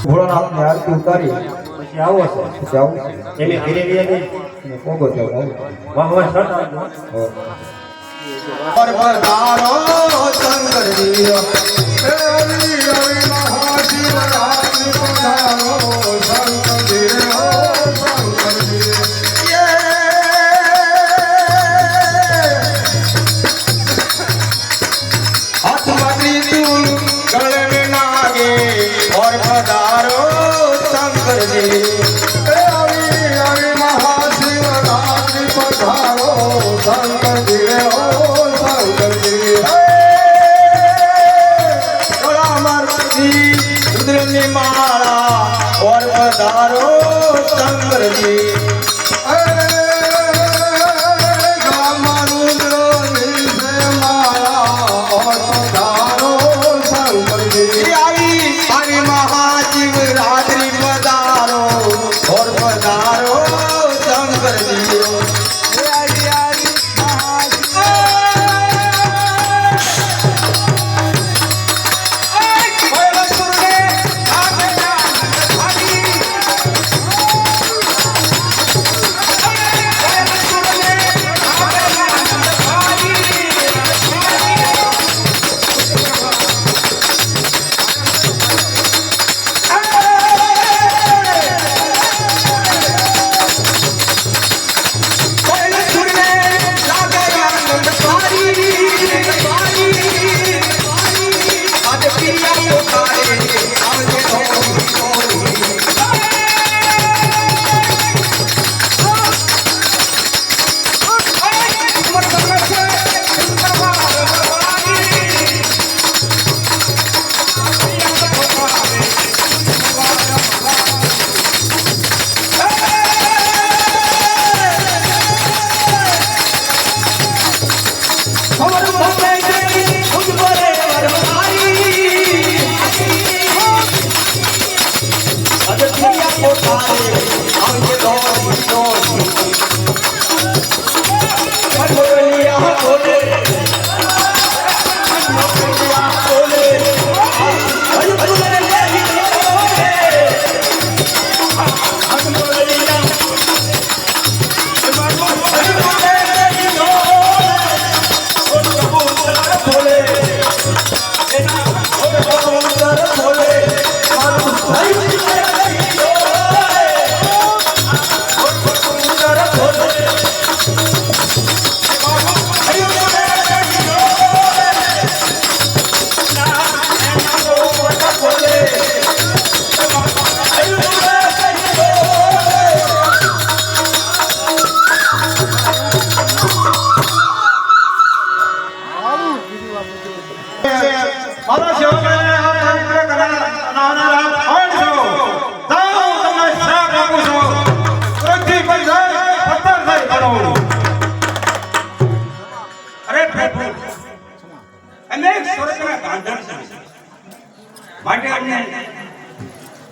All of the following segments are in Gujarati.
ભોળાનાથ ને આરતી ઉતારી પછી આવો છે એને ધીરે ધીરે પોગો જાવ વાહ વાહ પર પધારો શંકરજી હરિ હરિ મહાશિવરાત્રિ પધારો શંકરજી શંકરજી હાથમાં ત્રિશૂલ ગળે में नागे और पधारो शंकरजी हरि हरि महाशिवरात्रि पधारो शंकरजी माला और पधारो शंकरजी माला और पधारो शंकरजी हरि महाशिवरात्रि पधारो और पधारो शंकरजी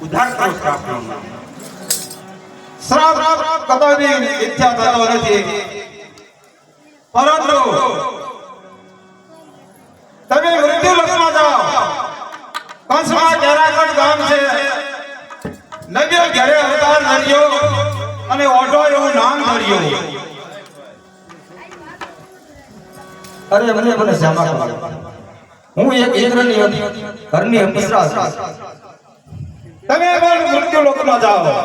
ઉદ્ધાર કરો શ્રાપ કદાચ ઈચ્છા થતો નથી પરંતુ તમે મૃત્યુ લોકમાં જાઓ કંસમાં કેરાગઢ ગામ છે નગર ઘરે અવતાર નર્યો અને ઓઢો એવું નામ ધર્યું. અરે મને જામા કરો. હું એક ઇન્દ્રની ઘરની અપસરા છું. તમે પણ મૃત્યુ લોકમાં જાઓ.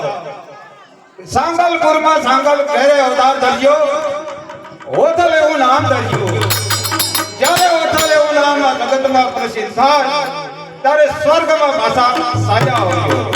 સાંગલપુરમાં સાંગલ ઘેરે અવતાર ધર્યો. ઓથલ એવું નામ ધર્યું. જ્યારે ઓથલ એવું નામ આ જગતમાં પ્રસિદ્ધ થાય ત્યારે સ્વર્ગમાં પાછા સાજા હોય.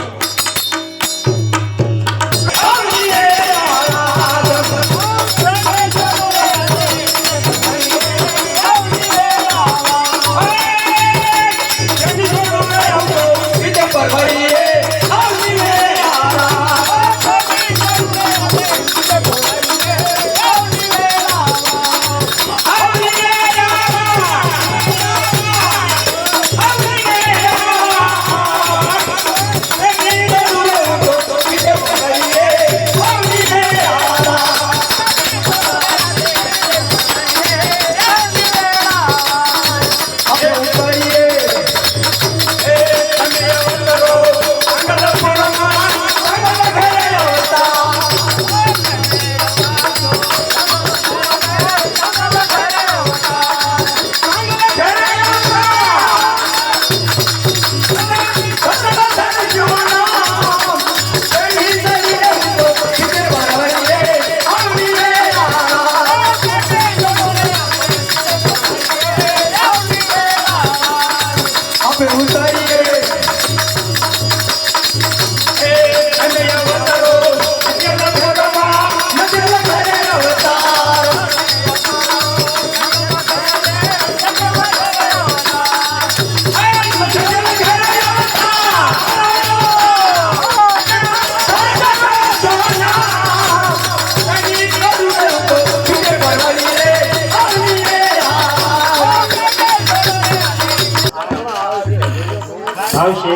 આવશે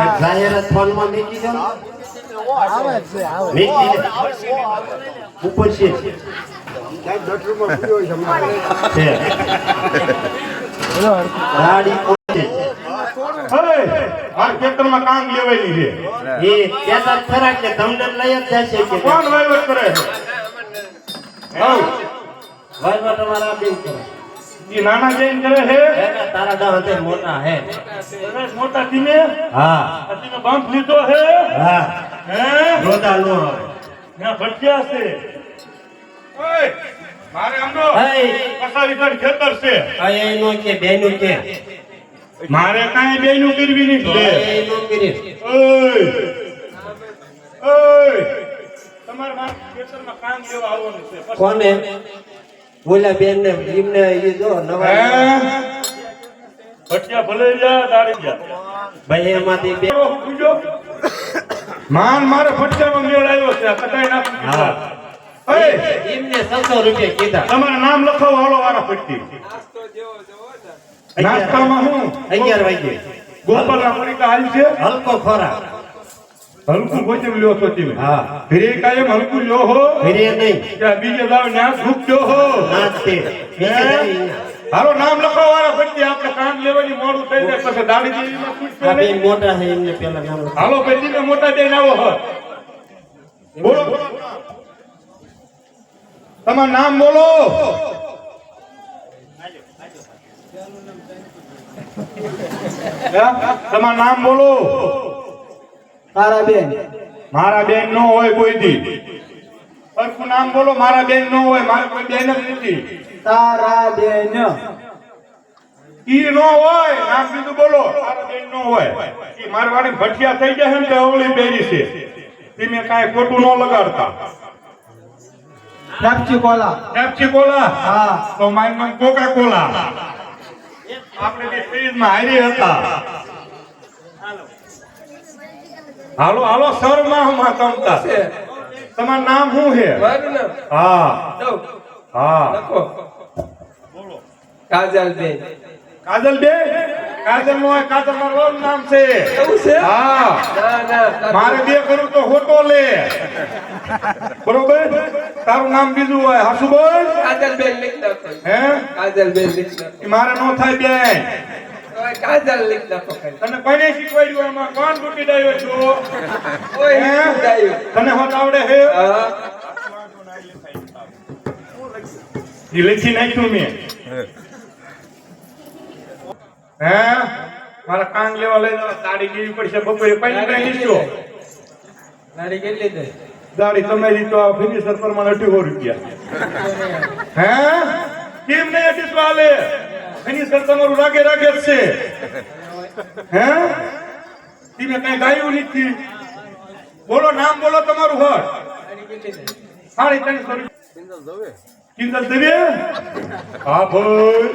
એક જાહેરાત ફોનમાં મૂકી દો. મૂકી દે. ઉપર છે છે. ગાડી પહોંચે અરે આ ખેતરમાં કામ લેવાની છે. એ કહેતા ખરા કે તમને લઈ જ જશે કે કોણ વહીવટ કરે છે? વાયવા તમારા બેન કરે ઈ નાના જૈન કરે છે. એના તારા દહ હતે મોટા હે. સરસ મોટા ટીમે હા અતીનો બંધ લીધો છે. હા હે રોદા નો આવે. ત્યાં ભટક્યા છે. ઓય મારે આમનો હે કસારી ઘર ખેતર છે. એનો કે બેનું કે મારે કાંઈ બેયનું કરવી નહીં લે. એનો કરી ઓય ઓય તમારે મારા ખેતરમાં કામ લેવા આવવાનું છે. પછી કોને બોલા બેન ને એમને એ જો નવા હે ભટક્યા ભલે જા દાડી જા. ભાઈ એમાંથી બે માન મારે ફટકામાં મેળ આવ્યો છે. કટાઈ નાખી દીધા. હા ઓય એમને 600 રૂપિયા કીધા. તમારું નામ લખાવો હાલો વાળા ફટકી. નાસ્તામાં હું 11 વાગે ગોપાલના પડીકા હાલ છે. હલકો ખોરાક. હલકું ભોજન લ્યો છો તમે. હા ઘરે કાયમ હલકું લ્યો હો. ફિરે નહીં ત્યાં બીજે દાવ ન્યા ભૂખ લ્યો હો. નાચતે બીજે નહીં. હાલો નામ લખાવો વાળા ફટકી. આપણે કામ લેવાની મોડું થઈ જાય પછી દાડી દેવીમાં પૂછશે આ બે નહીં. મોટા છે એમને પેલા નામ લખો. હાલો બેટીને મોટા બેન આવો હો. બોલો તમારું નામ બોલો. તમારું નામ બોલો. તારા બેન મારા બેન નો હોય કોઈ દી. સરખું નામ બોલો. મારા બેન નો હોય. મારે કોઈ બેન જ નથી. તારા બેન ઈ નો હોય. નામ બીજું બોલો. મારા બેન નો હોય. ઈ મારવાડી ભઠિયા થઈ જાય ને તે અવળી બેરી છે. તમે કાંઈ ખોટું ન લગાડતા. Pepsi cola Pepsi cola. હા તો મારું નામ કોકા કોલા. આપણે જે ફ્રીજમાં હારી હતા. હાલો હાલો શર્મા માં તમતા. તમારું નામ શું છે? હા હા કાજલબેન. કાજલબેન. કાજલ નો હોય. કાજલ મારું નામ છે. એવું છે? હા ના ના મારે બે કરું તો હોટો લે. બરોબર. તારું નામ બીજું હોય. હાસુબોલ. કાજલબેન લીખ નાખો. હે કાજલબેન લીખ નાખો. ઈ મારે નો થાય બેન. કોઈ કાજલ લીક નાખો ખાલી. તને કોને શીખવાડ્યું આમાં કોણ ડૂટી ડાયો છો કોઈ હે? નહીં ગાયું. તને હોત આવડે હે હા. ઈ લખી નાખ્યું મેં હે મારા કાન લેવા લઈ જવા દાડી કેવી પડશે બપોરે પહેલી કઈ લીધો નાડી કેટલી દે? દાડી તમારી તો આ ફિનિશર પ્રમાણે 1800 રૂપિયા હે કેમ નહીં 28 વાલે ફિનિશર તમારું રાગે રાગે જ છે હે તમે કઈ ગાયું નથી બોલો નામ બોલો તમારું હોત નાડી કેટલી દે? 350 કિંજલ દવે હા ભાઈ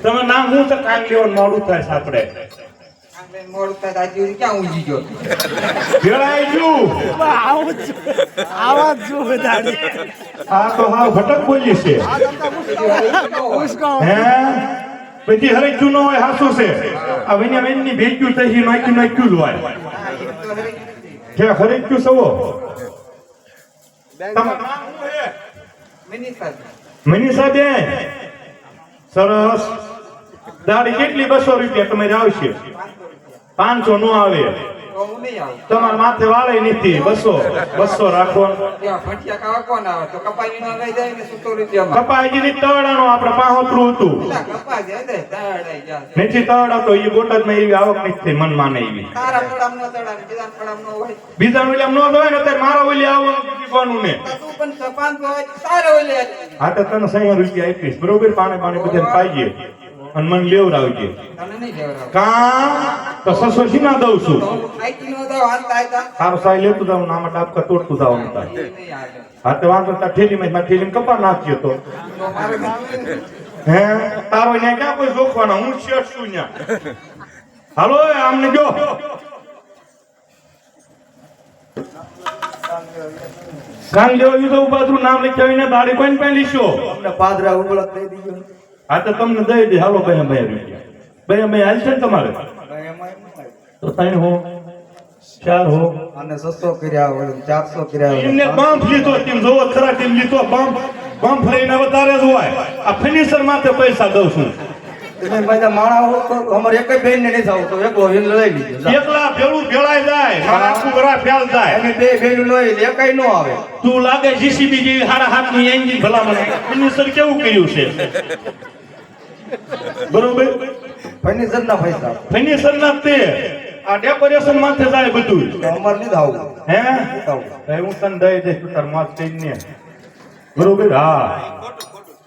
તમે નામ હું તો કાન લેવાનું મોડું થાય છે આપણે આંગણે મોડું થાય તો આજે ક્યાં ઊંઘી ગયો? ભેળાઈ ગયું આ તો હાવ ભટક બોલી છે હે પછી હરેક જૂનો હોય હાસુ છે આ વેન્યા વેનની ભેગ્યું થઈ નાખ્યું હોય કે હરેક ક્યું સવો તમારું નામ શું છે મિનિસર. મનીષા બેન સરસ દાડી કેટલી 200 રૂપિયા તમે આવશે 500 નો આવે તો હું નહીં આવું. તમારા માથે વાળે નથી 200 રાખો ત્યાં ભઠિયા ખાવા કોણ આવે? તો કપાઈ નો લઈ જાય ને 100 રૂપિયામાં. કપાયજી ની તળાનો આપણે 75 હતું પેલા કપા જાય ને તળાઈ જાય. નથી તળા તો એ બોટાદમાં એવી આવક નથી મન માને એવી તારા પડામ નો તળાવ, બીજા પડામ નો હોય. બીજા ઓલિયામ નો હોય ને અત્યારે મારા ઓલી આવક દીવાનું ને તો તું પણ 500 હોય, તારે ઓલે આ તો તને 60 રૂપિયા આપીશ બરોબર પાણી બધાને પાઈએ અને મને લેવડાવજે તને નહીં લેવડાવ. કા તો 600 સીના દઉં છું તો હું આઈટી નો દઉં, હાથ આયતા. તારું સાઈ લેતું જાવ નામાં ટાપકા તોડતું જાવ એ નહીં આવે. હા તો વાંધો તાર ઠેલીમાં કપા નાખ્યો તો તો મારે હે તારો ત્યાં ક્યાં કોઈ જોખવાના હું શેઠ છું ત્યાં હાલો એ આમને જો કાન લેવો ઈ તો બાજુ નામ લખાવીને દાડી કોઈને પાસે લીશો અમને પાદરા ઉગળક દઈ દીધો હા તો તમને દઈ દે હાલો ભાઈ રૂપિયા ભાઈ હાલ છે ને તમારે તો 3 હો 4 હો અને 600 કર્યા હોય 400 કર્યા એમને બમ્પ લીધો તેમ જોવો ખરા તેમ લીધો બમ્પ લઈને વધારે જ હોય આ ફિનિશર માથે પૈસા દઉં છું તમે બધા માણા હો તો અમારે એક બેન ને નહીં થાવ તો એકલો વીન લઈ લીધો એકલા ભેળું ભેળાઈ જાય મારા આખું ઘરા ફેલ જાય અમે બે બેન લઈ લે એકાઈ નો આવે તું લાગે જીસીબી જેવી હાડા હાથનું એન્જિન ભલામણ ફિનિશર કેવું કર્યું છે બરોબર ફર્નિચર ના પૈસા ફિનિશર ના તે આ ડેકોરેશન માથે જાય બધું તો અમારે નહીં થાવ હે હું તને દઈ દઈશ તું તાર મોત કહીને બરોબર હા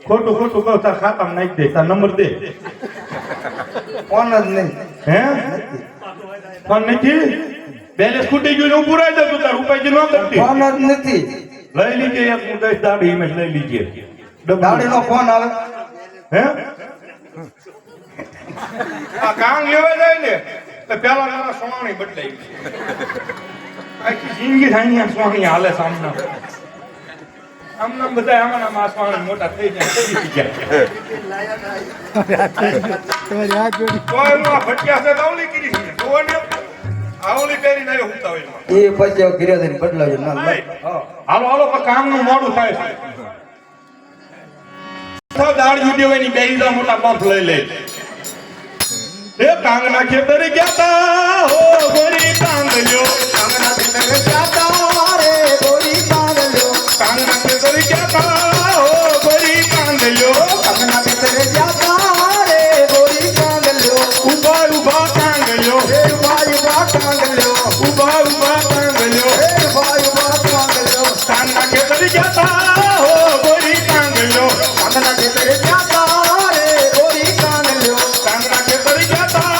ખોટું કહું તાર ખાતામાં નાખી દે તાર નંબર દે ફોન જ નહીં હે ફોન નથી બેલેન્સ ખૂટી ગયું હું પુરાઈ દઉં તું તાર ઉપાય ન કરતી ફોન જ નથી લઈ લીજે એક હું દઈશ દાડી ઇમેજ લઈ લીજે ગાડી નો ફોન આવે હે આ કામ લેવા જાય ને તો પેલા મારા સોનાણી બદલાઈ આખી જિંદગી થાય ને સોનાણી હાલે સામના આમના બધા આમાં સોનાણી મોટા થઈ જાય કોઈ નું આ ભટિયા છે આવલી કરી છે જોવાને આવલી કરીને આવ્યો હુંતા હોય એ પછી ઘરે જઈને બદલાવી ના હાલો હાલો પણ કામનું મોડું થાય છે તો દાડિયું દેવાની બેરીદા મોટા પંપ લઈ લે એ કાંગના ખેતરે ગયા તા હો ગોરી કાંગલ્યો કાંગના ખેતરે ગયા તા રે ગોરી કાંગલ્યો કાંગના ખેતરે ગયા તા હો ગોરી કાંગલ્યો કાંગના ખેતરે ગયા તા રે ગોરી કાંગલ્યો ઉભા ઉભા કાંગલ્યો હે ઉભા કાંગલ્યો ઉભા ઉભા કાંગલ્યો હે ઉભા કાંગલ્યો કાંગના ખેતરે ગયા તા હો ગોરી કાંગલ્યો કાંગના ખેતરે ગયા તા રે ગોરી કાંગલ્યો કાંગના ખેતરે ગયા તા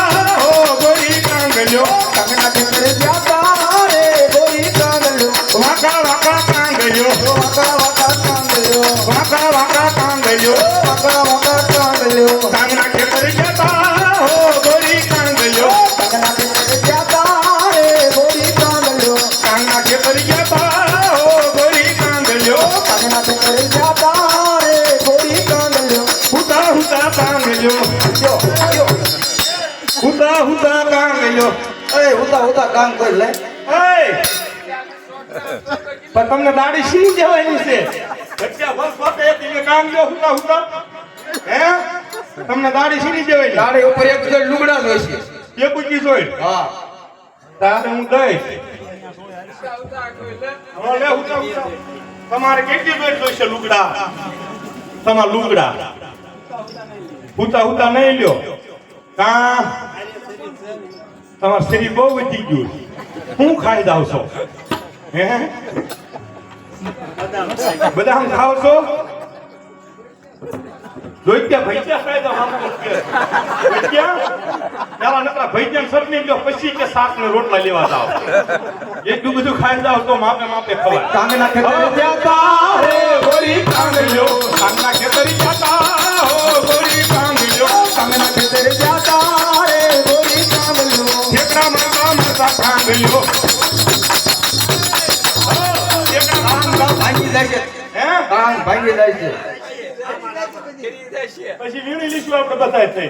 હો ગોરી કાંગલ્યો કાંગના ખેતરે ગયા તા રે ગોરી કાંગલ્યો વાકા વાકા કાંગલ્યો વાકા વાકા કાંગલ્યો વાકા વાકા કાંગલ્યો વાકા વાકા કાંગલ્યો કાંગના ખેતરે ગયા તા હો ગોરી કાંગલ્યો કાંગના ખેતરે ગયા તા રે ગોરી કાંગલ્યો કાંગના ખેતરે ગયા તા હો ગોરી કાંગલ્યો કાંગના ખેતરે ગયા તા રે ગોરી કાંગલ્યો હુતા હુતા કાંગલ્યો હુતા હુતા કાંગલ્યો એ ઉતા કામ કરી લે પણ તમને દાડી શી જવાની છે બચ્ચા બસ વખતે તમે કામ લ્યો હુતા હુતા હે તમને દાઢી સીની દેવાય દાડે ઉપર એક જોડ લુગડા જ હોય છે. એ પૂછી જોઈ હા તારે હું દઈશ હવે લે ઉઠા ઉઠા તમારે કેટલી બેટ જોઈશે લુગડા તમારા લુગડા ઉતા નહીં લ્યો કા તમારું શરીર બહુ વધી ગયું હું ખાઈ જાવ છો હે બદામ ખાવ છો જોઈત્યા ભૈયા ખાઈ જાવ પેલા નકરા ભૈયા સરની ગયો પછી કે શાક ને રોટલા લેવા જાવ એટલું બધું ખાઈ જાવ તો માપે ખવાય કાંગના ખેતરે જાતા હો ગોરી કાંગલ્યો કાંગના ખેતરે જાતા હો ગોરી કાંગલ્યો કાંગના ખેતરે જાતા રે ગોરી કાંગલ્યો ઠેકડા મારતા કાંગલ્યો ભાંગી જાય છે. હે કાન ભાંગી જાય છે. પછી વીણી લીશું આપણે બધાય થઈ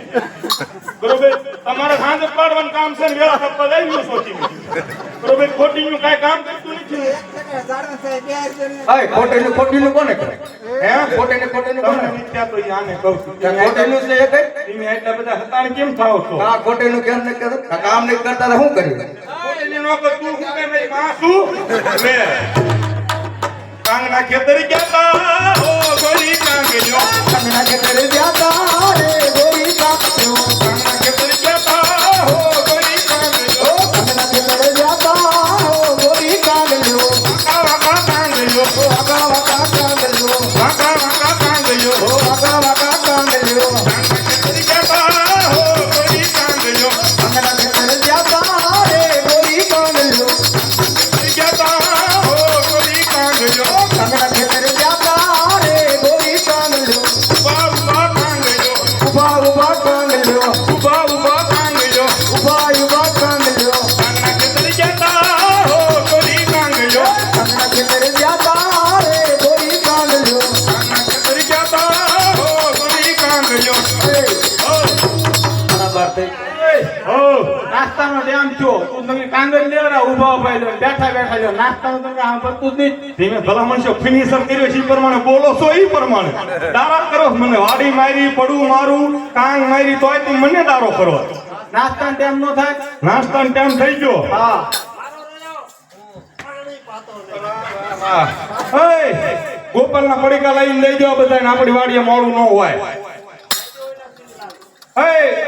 બરોબર તમારે સાંજે પાડવાનું કામ છે ને વેળા થપ્પા લઈ લો સોચી બરોબર ખોટીનું કાંઈ કામ કરતું નથી અય ખોટેનું કોને કરે? હે ખોટેનું તમને કોને? મિથ્યા તો ઈ આને કહું છું ત્યાં ખોટેનું છે એ કઈ? તમે એટલા બધા હતાણ કેમ થાવ છો આ ખોટેનું કેમ નહીં કરતું? આ કામ નહીં કરતા તો શું કર્યું? ખોટેલી નો કર તું શું કે મારી માં શું લે કાંગના ખેતરે ગયા હો ગોરી કાંગલ્યો કાંગના ખેતરે જાતા રે ગોરી કાંગલ્યો કાંગના ખેતરે ગયા હો ગોરી કાંગલ્યો કાંગના ખેતરે જાતા હો ગોરી કાંગલ્યો વાકા કાંગલ્યો વાકા વાકા કાંગલ્યો વાકા કાંગલ્યો ઓ વાકા વાકા કાંગલ્યો કાંગના ખેતરે ગયા હો ગોરી કાંગલ્યો કાંગના ખેતરે જાતા રે ગોરી કાંગલ્યો ગયા હો ગોરી કાંગલ્યો કાંગના ખેતરે જાતા રે ગોરી કાંગલ્યો ઉભા કાંગલ્યો ઉભા ઉભા કાંગલ્યો ઉભા કાંગલ્યો ઉભા ઉભા કાંગલ્યો કાંગના ખેતરે ગયા હો ગોરી કાંગલ્યો કાંગના ખેતરે જાતા રે ગોરી કાંગલ્યો કાંગના ખેતરે ગયા હો ગોરી કાંગલ્યો બરાબર થઈ હો નાસ્તાનો ટાઈમ થયો તું તમે કાંગળ લેવરા ઊભા ઉભા લો બેઠા લો નાસ્તાનો તમે આમ પડતું જ નહીં ધીમે ભલા મનુષ્ય ફિનિશર કર્યો છે ઈ પ્રમાણે બોલો છો ઈ પ્રમાણે દારા કરો છો મને વાડી મારી પડું મારું કાંગ મારી તોય તું મને દારો કરો નાસ્તાનો ટાઈમ નો થાય નાસ્તાનો ટાઈમ થઈ ગયો હા ગોપાલના પડીકા લઈને લઈ જાઓ બધાને આપણી વાડીએ મોડું ન હોય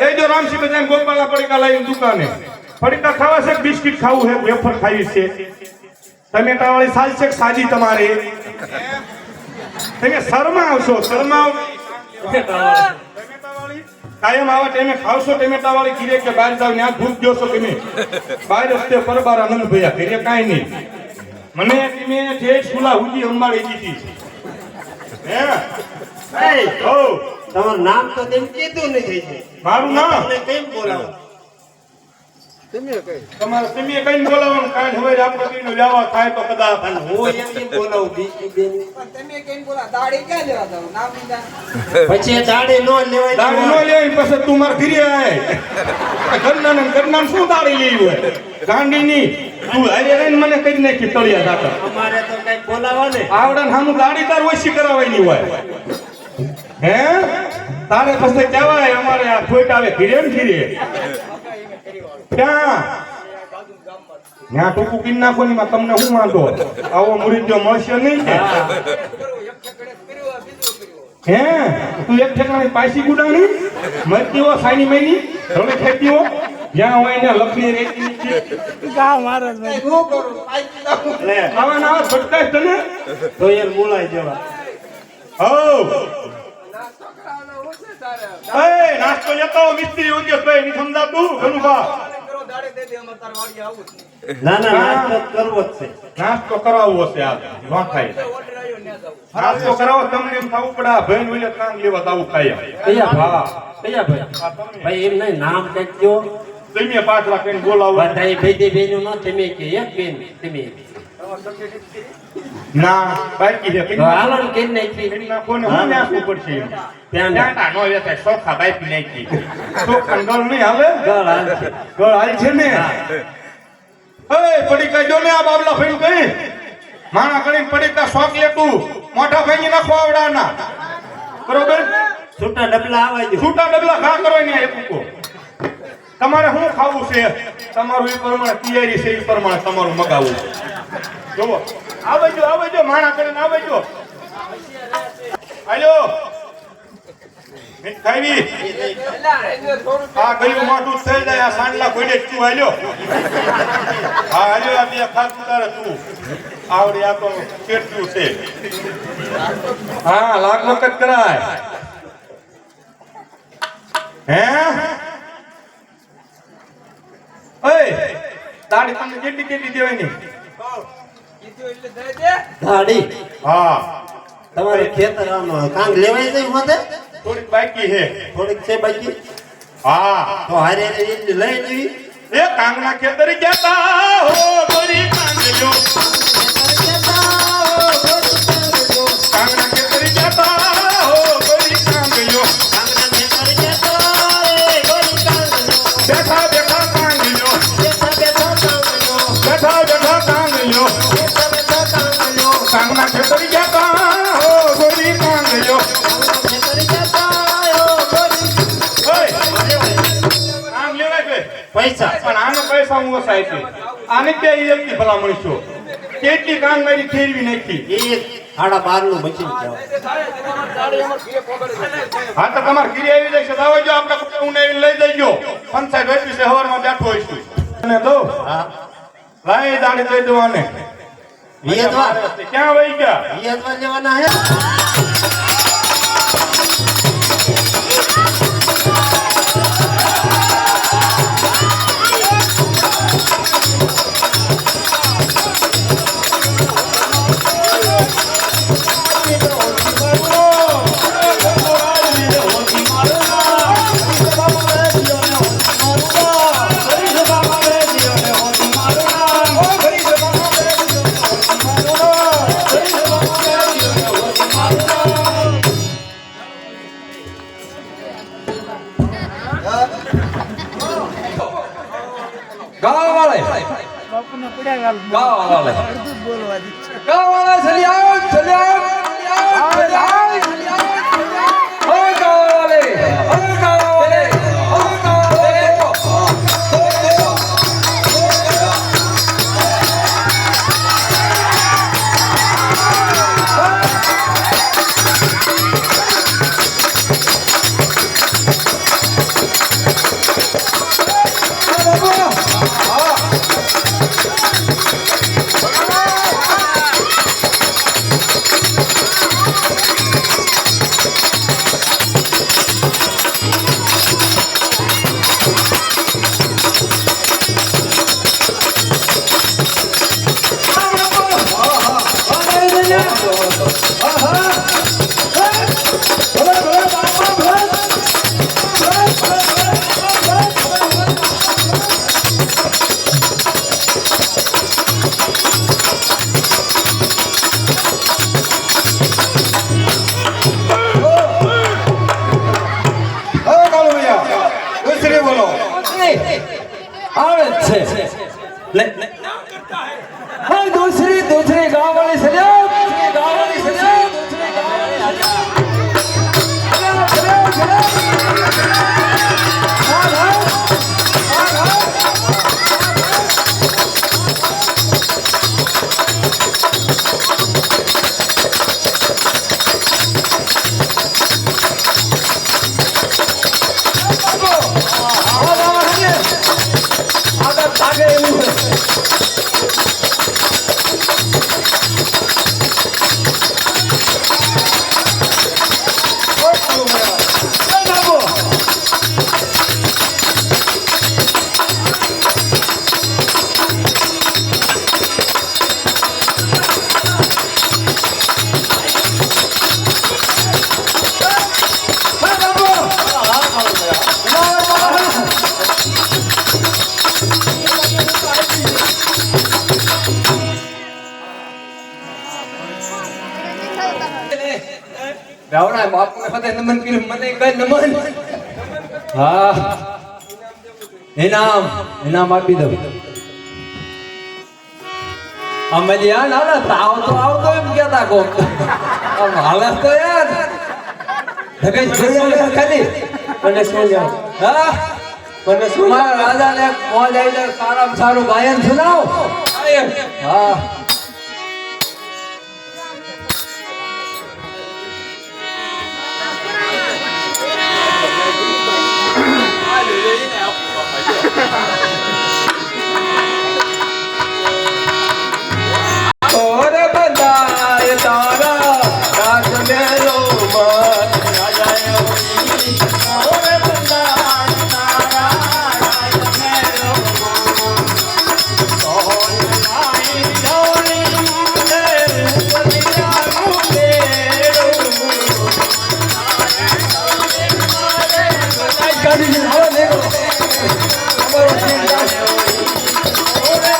લઈ જાઓ રામસિંહ બધાને ગોપાલના પડીકા લઈને દુકાને પડીકા ખાવા છે કે બિસ્કિટ ખાવું છે વેફર ખાવી છે ટમેટા વાળી સાલ છે કે સાદી તમારે તમે શરમા આવશો શરમા કાયમ આવા ટાઈમે ખાવશો ટમેટા વાળી કીરે કે બહાર જાવ ત્યાં ભૂખ જોશો તમે બહાર રસ્તે પરબાર આનંદ ભૈયા ઘરે કાંઈ નહીં મને તમે જે સુલા હુજી અંબાડી દીધી હે ઓ તમારું નામ તો તેમ કીધું નથી મારું નામ તમને કેમ બોલાવો તમારે તમે કઈ બોલાવવાનું કાંઈ હવે આપણે કઈનો લેવા થાય તો કદાચ અને હું એમ કેમ બોલાવું બીજી બેન પછી દાડે નો લેવાય દાડી નો લેવી પછી તું માર ઘરે આય ઘરના શું દાડી લેવી હોય ગાંડી ની તું હારે રહીને મને કરી નાખી તળિયા દાતા અમારે તો કઈ બોલાવા ને આવડે સામું દાડી તાર ઓછી કરાવવાની હોય હે તારે પછી કહેવાય અમારે આ ખોટ આવે ઘીરે ને ઘીરે ક્યાં ત્યાં ટૂંકું કિન નાખો ની માં તમને શું વાંધો આવો મુરીદ્યો મળશે નહીં ને હે તું એક ઠેકાણે પાછી ગુડાણી મરતી હો સાની મહિની રમે ખેતી હો જ્યાં હોય ને લખની રેતી નીચે લે આવા ના ભટકાય તને તો યાર બોલાય જવા હો નાસ્તો લેતો મિસ્ત્રી ઉદ્યોગભાઈ ની સમજાતું ગનુભા ના ના નાસ્તો કરવો જ છે નાસ્તો કરાવવો છે આ ન થાય નાસ્તો કરાવો તમને એમ થવું પડે ભાઈ વિલે કામ લેવા તાવું ખાય કયા હા કયા ભાઈ ભાઈ એમ નહીં નામ કઈ કયો તમે પાછલા કઈ બોલાવો બધા બધી બેનો ન તમે કે એક બેન તમે ના બાકી છે તો હાલો ને કેમ નાખી ના કોને હું નાખવું પડશે ત્યાં ટાટા નો વેચાય સોખા બાકી નાખી સોખા ગળ નહીં હાલે ગળ હાલ છે ગળ હાલ છે ને એ પડી કઈ ને આ બાબલા ભાઈ કઈ માણા કરીને પડી તા શોખ લે તું મોટા ભાઈ નાખો આવડાના બરોબર છૂટા ડબલા આવવા દો. છૂટા ડબલા ઘા કરો ને એ પૂકો. તમારે શું ખાવું છે તમારું એ પ્રમાણે તૈયારી છે એ પ્રમાણે તમારું મગાવવું છે. જોવો આવજો માણા કરીને આવજો. હાલો ખાવી આ ગયું મોટું થઈ જાય આ સાંડલા કોઈને તું હાલ્યો. હા હાલ્યો આ બે ખાતું તારે તું આવડે આ તો કેટલું છે. હા લાખ વખત કરાય હે ઓય દાડી તમને કેટલી કેટલી દેવાની દાડી હા તમારે ખેતર આમ કાંગ લેવાય જાય મતે થોડીક બાકી છે થોડીક છે બાકી હા તો હારે એટલી લઈ લેવી. એ કાંગના ખેતર જતા હો ગોરી કાંગજો કાંગના ખેતર જતા હો ગોરી કાંગજો બેઠા બેઠા કાંગજો બેઠા બેઠા કાંગજો કાંગના ખેતર જતા હો ગોરી કાંગજો કાંગ લેવાય છે પૈસા પણ આનો પૈસા હું ઓછા છે આને ક્યાં એકની ભલામણ છો કેટલી કાંગ મારી ફેરવી નાખી એ 12.5 નું બચી જાવ. હા તો તમારે ઘીરે આવી જશે તો આવજો આપણે હું લઈ જઈજો પંચાયત ઓફિસે હવારમાં બેઠો હોઈશું અને દો હા લાઈ દાડી દઈ દો આને વિયતવા ક્યાં વહી ગયા વિયતવા લેવાના હે. दूसरी गांव वाली सजाओ गांव वाली सजाओ रावणा बाप ने पता नमन की मने कई नमन हां इनाम આપી દો અમલિયા ના તાવ તો આવતો એમ કહેતા કોક આમ હાલત તો યાર ધગજ જોઈ લે ખાલી મને શું જાણ હા મને શું મારા રાજાને મોજ આવી જાય સારામાં સારું ગાયન સુનાવો હા ઓરે બંધાય તારા રાજ મેલો મન રાજાએ ઓરે બંધાય તારા રાજ મેલો મન ઓય નાઈ ડોલી મને રૂપલિયા રૂપેરો ગાડી આવો લેકો અમારો ચિંતા ઓરે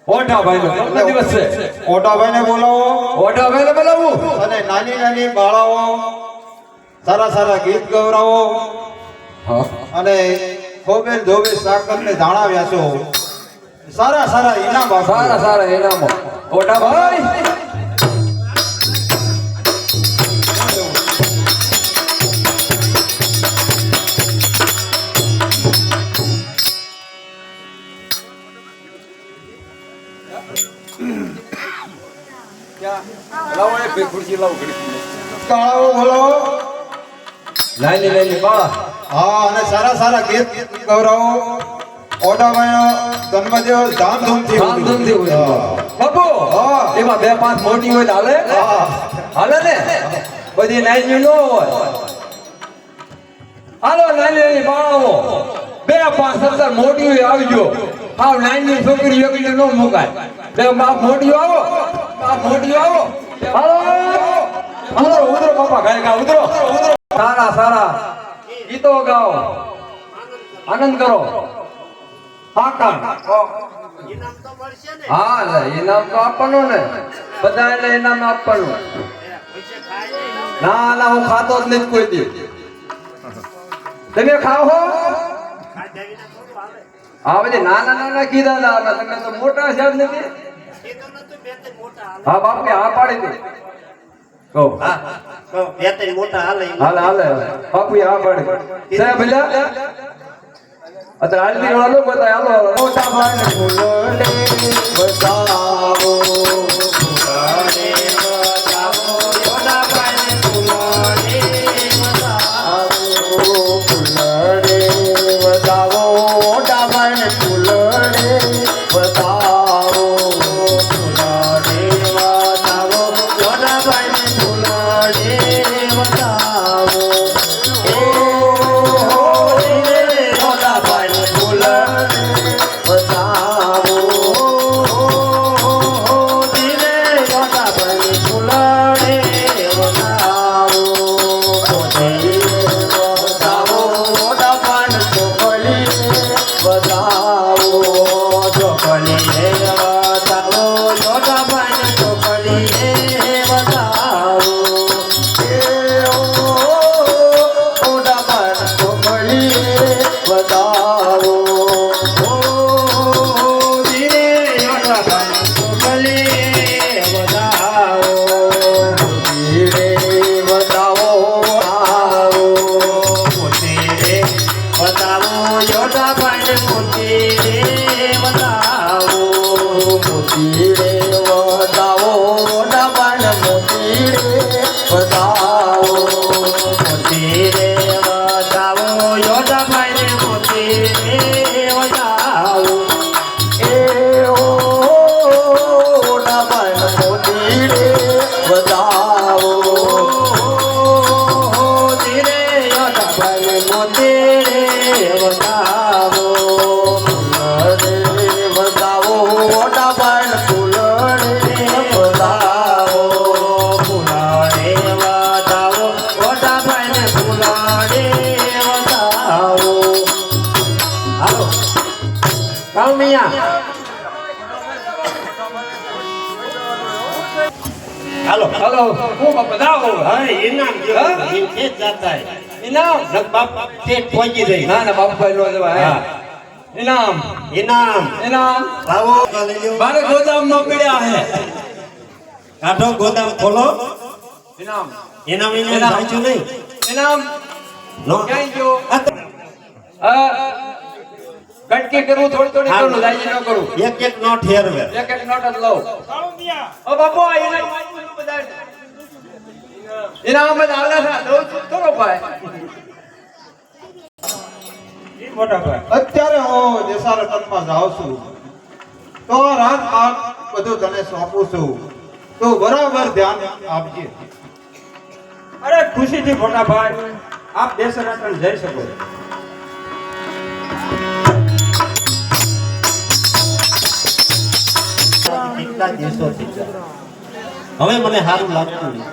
ઓઢાભાઈ નો જન્મ દિવસ છે ઓટાભાઈને બોલાવો ઓઢાભાઈ ને બોલાવું અને નાની નાની બાળાઓ સારા સારા ગીત ગવરાવો અને ખોબે ધોબે સાકર ને ધાણા વ્યાસો સારા સારા ઇનામ આપો સારા સારા ઇનામો ઓઢાભાઈ લાવો એક બે ખુરશી લાવો ઘડી બાળાઓ બોલાવો લાઈની લાઈની બાળા હા અને સારા સારા ગીત ગવરાવો ઓટાભાઈનો જન્મદિવસ ધામધૂમથી ધામધૂમથી ઉજવો. હોય બાપુ હા. એમાં બે પાંચ મોટી હોય તો હાલે હા હાલે ને બધી નાની ન હોય હાલો નાની નાની બાળાઓ બે પાંચ સત્તર મોટી હોય આવજો હાવ નાની છોકરી એકલી ન મુકાય બે બાપ મોટી આવો બાપ મોટી આવો હાલો હાલો ઉતરો બાપા ગાયકા ઉતરો સારા સારા ગીતો ગાઓ આનંદ કરો પાકણ હા લે ઇનામ તો આપવાનું ને બધા એટલે ઇનામ આપવાનું ના ના હું ખાતો જ નથી કોઈ દી તમે ખાઓ હો હા બધી નાના નાના કીધા હતા તમે તો મોટા છે જ નથી હા બાપ હા પાડી દે કહો બે ત્રણ મોટા હાલે હાલે હાલે બાપુ હા પાડી સાહેબ ભલા અત્યારે આલતી વાળો બધા હાલો મોટા ભાઈ ફૂલોડે બતાવો ફૂલોડે બતાવો મોટા ભાઈ ફૂલોડે બતાવો ફૂલોડે બતાવો મોટા ભાઈ ફૂલોડે બતાવો ફૂલોડે બતાવો મોટા ભાઈ ફૂલોડે બતાવો હાલો હાલો હું બાપા જાઓ હા ઇનામ જો હા? ઇન કે જાતા હે ઇનામ નક બાપ તે પહોંચી જાય ના ના બાપા નો જવાય હા. ઇનામ ઇનામ ઇનામ લાવો લઈ લ્યો મારે ગોદામમાં પડ્યા હે કાઢો ગોદામ ખોલો ઇનામ ઇનામ ઇનામ ઇનામ. સાચું નહીં ઇનામ નો ક્યાંય ગયો આ તો ગટકી કરવું થોડી થોડી હા. કરું દાજી ન કરું એક એક નોટ હેરવે એક એક નોટ જ લઉં ઓ બાપુ આ ઇનામ બધા ઇનામ જ આલે છે દઉં છું થોડો ભાઈ અત્યારે હું દેસારતનમાં જાઉં છું તો રાજમાર્ગ બધું તને સોંપું છું તો બરાબર ધ્યાન આપજે. અરે ખુશીથી મોટા ભાઈ આપ દેશરાતન જઈ શકો કેટલા દિવસોથી છે. હવે મને સારું લાગતું નહીં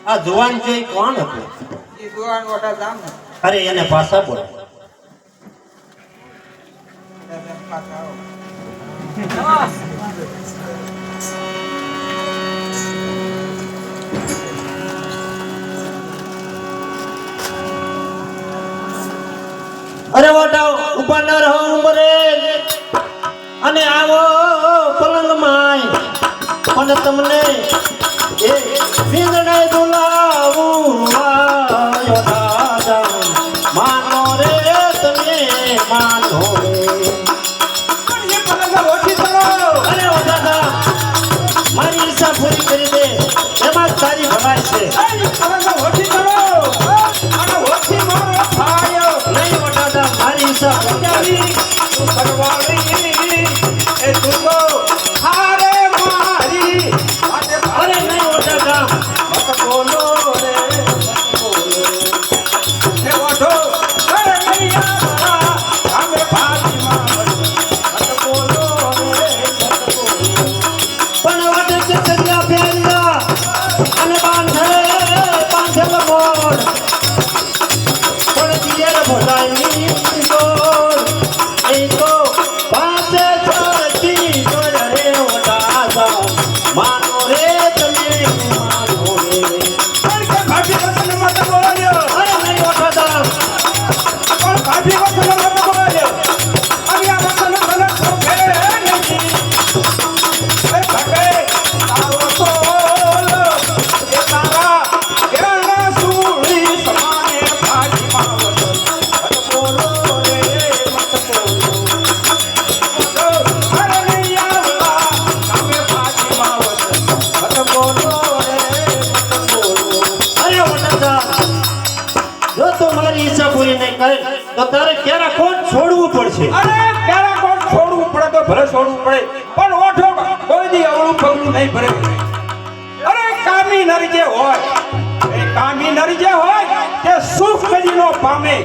આ જુવાન છે ઈ કોણ હતું અરે એને ભાષા બોલ અરે વાટાઓ ઉભા ન રહો ઉંમરે અને આવો પલંગ માય પણ તમને એ વિંગડે દુલાવું આયો દાદા માનો રે તમે માનો રે અરે ઓ દાદા મારી ઈચ્છા પૂરી કરી દે એમાં જ તારી ભલાઈ છે નહીં ઓ દાદા મારી ઈચ્છા પૂરી કરી અરે નહીં ઓ દાદા પણ વાટે કે ચડિયા ફેરિયા અને બાંધેલ મોડ પણ દિયર ભોલાઈ ગોળ એ તો પાસે ચડતી ગોળ રે ઓડાસા માનો રે તમે માનો રે અરે નહીં ઓડાસા અરે ઓડાસા જો તું મારી ઈચ્છા પૂરી નહીં કરે તો તારે ક્યારે કોણ છોડવું પડશે અરે ક્યારે કોણ છોડવું પડે તો ભલે છોડવું પડે પણ ઓઠો કોઈ દી અવળું પગલું નહીં ભરે અરે કામી નર જે હોય એ કામી નર જે હોય તે સુખ કદી નો પામે